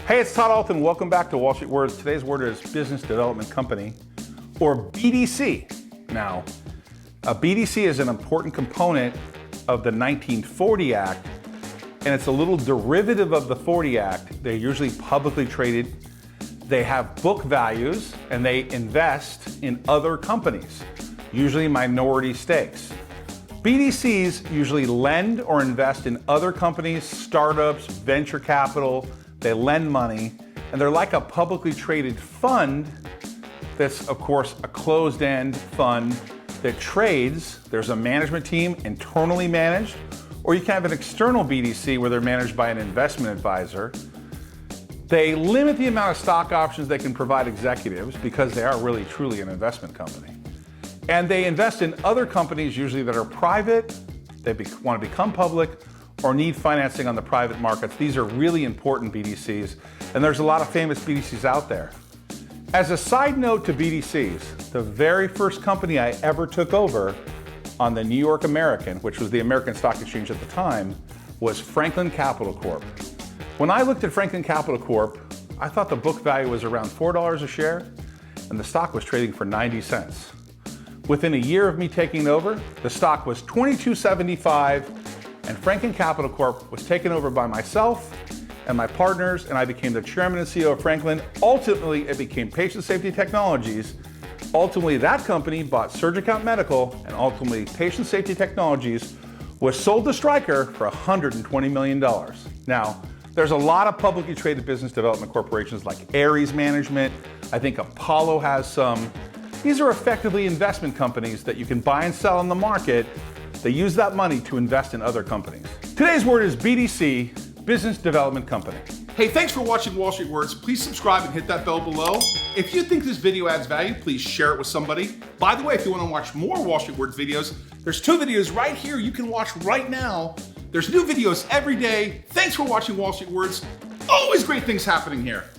Hey, it's Todd Ault and welcome back to Wall Street Words. Today's word is business development company, or BDC. Now, a BDC is an important component of the 1940 Act, and it's a little derivative of the 40 Act. They're usually publicly traded. They have book values, and they invest in other companies, usually minority stakes. BDCs usually lend or invest in other companies, startups, venture capital. They lend money, and they're like a publicly traded fund that's, of course, a closed-end fund that trades. There's a management team, internally managed, or you can have an external BDC where they're managed by an investment advisor. They limit the amount of stock options they can provide executives because they are really, truly an investment company. And they invest in other companies, usually that are private, they want to become public, or need financing on the private markets. These are really important BDCs, and there's a lot of famous BDCs out there. As a side note to BDCs, the very first company I ever took over on the New York American, which was the American Stock Exchange at the time, was Franklin Capital Corp. When I looked at Franklin Capital Corp, I thought the book value was around $4 a share, and the stock was trading for 90 cents. Within a year of me taking over, the stock was $22.75, and Franklin Capital Corp was taken over by myself and my partners, and I became the chairman and CEO of Franklin. Ultimately, it became Patient Safety Technologies. Ultimately, that company bought SurgiCount Medical, and ultimately, Patient Safety Technologies was sold to Stryker for $120 million. Now, there's a lot of publicly traded business development corporations like Ares Management. I think Apollo has some. These are effectively investment companies that you can buy and sell in the market. They use that money to invest in other companies. Today's word is BDC, Business Development Company. Hey, thanks for watching Wall Street Words. Please subscribe and hit that bell below. If you think this video adds value, please share it with somebody. By the way, if you want to watch more Wall Street Words videos, there's 2 videos right here you can watch right now. There's new videos every day. Thanks for watching Wall Street Words. Always great things happening here.